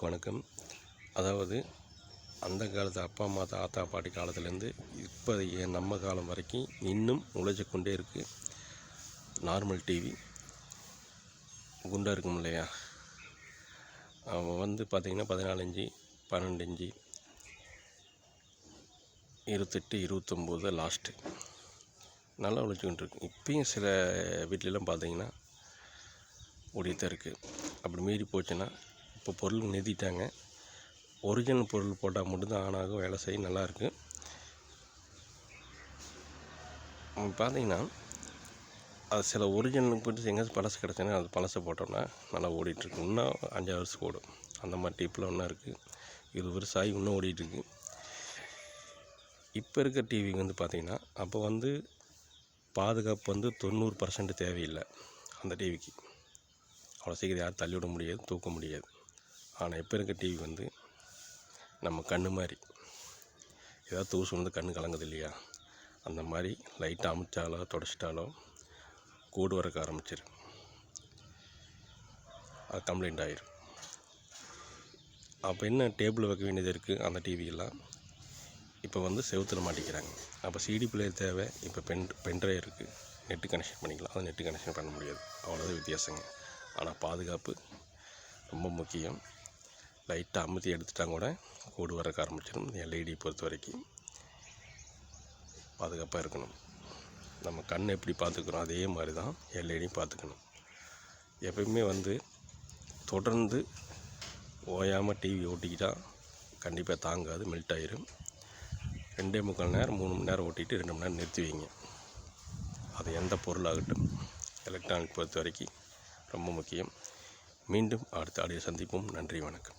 அனைவருக்கும் வணக்கம். அதாவது அந்த காலத்து அப்பா அம்மா தாத்தா பாட்டி காலத்துலேருந்து இப்போ நம்ம காலம் வரைக்கும் இன்னும் உழைச்சி கொண்டே இருக்குது நார்மல் டிவி. குண்டாக இருக்கும் இல்லையா, அவன் வந்து பார்த்திங்கன்னா 14 இன்ச்சு 12 இன்ச்சு 28 29 லாஸ்ட்டு நல்லா உழைச்சிக்கிட்டு இருக்கு. இப்பயும் சில வீட்டிலலாம் பார்த்திங்கன்னா ஓடித்தான் இருக்குது. அப்படி மீறி போச்சுன்னா இப்போ பொருள் நிறுத்திட்டாங்க. ஒரிஜினல் பொருள் போட்டால் மட்டும்தான் ஆனாகும், வேலை செய்ய நல்லாயிருக்கு. பார்த்தீங்கன்னா அது சில ஒரிஜினல் போட்டு எங்கேயாச்சும் பழசு கிடச்சுன்னா அது பழசை போட்டோம்னா நல்லா ஓடிட்டுருக்கு. இன்னும் 5 வருஷத்துக்கு ஓடும். அந்த மாதிரி டைப்பில் ஒன்றா இருக்குது. 20 வருஷம் ஆகி இன்னும் ஓடிட்டுருக்கு. இப்போ இருக்க டிவி வந்து பார்த்திங்கன்னா அப்போ வந்து பாதுகாப்பு வந்து 90% தேவையில்லை. அந்த டிவிக்கு அவ்வளோ சீக்கிரம் யாரும் தள்ளிவிட முடியாது, தூக்க முடியாது. ஆனால் இப்போ இருக்க டிவி வந்து நம்ம கண்ணு மாதிரி, ஏதாவது தூசு வந்து கண்ணு கலங்குது இல்லையா, அந்த மாதிரி லைட்டாக அமுச்சாலோ தொடச்சிட்டாலோ கோடு வரக்க ஆரம்பிச்சிடும். அது கம்ப்ளைண்ட் ஆகிடும். அப்போ என்ன டேபிள் வைக்க வேண்டியது இருக்குது. அந்த டிவியெல்லாம் இப்போ வந்து செவுத்தில் மாட்டிக்கிறாங்க. அப்போ சிடி பிளேயர் தேவை. இப்போ பென்ட்ரைவ் இருக்குது, நெட்டு கனெக்ஷன் பண்ணிக்கலாம். அது நெட்டு கனெக்ஷன் பண்ண முடியாது. அவ்வளோதான் வித்தியாசங்க. ஆனால் பாதுகாப்பு ரொம்ப முக்கியம். லைட்டாக அமுத்தி எடுத்துட்டாங்க கூட கோடு வரக்க ஆரம்பிச்சிடும். எல்இடி பொறுத்த வரைக்கும் பாதுகாப்பாக இருக்கணும். நம்ம கண் எப்படி பார்த்துக்கிறோம் அதே மாதிரி தான் எல்இடியும் பார்த்துக்கணும். எப்பயுமே வந்து தொடர்ந்து ஓயாமல் டிவி ஓட்டிக்கிட்டால் கண்டிப்பாக தாங்காது, மெல்ட் ஆயிரும். 2.25 நேரம் 3 மணி நேரம் ஓட்டிகிட்டு 2 மணி நேரம் நிறுத்தி வைங்க. அது எந்த பொருளாகட்டும், எலக்ட்ரானிக் பொறுத்த வரைக்கும் ரொம்ப முக்கியம். மீண்டும் அடுத்த ஆடியோ சந்திப்போம். நன்றி, வணக்கம்.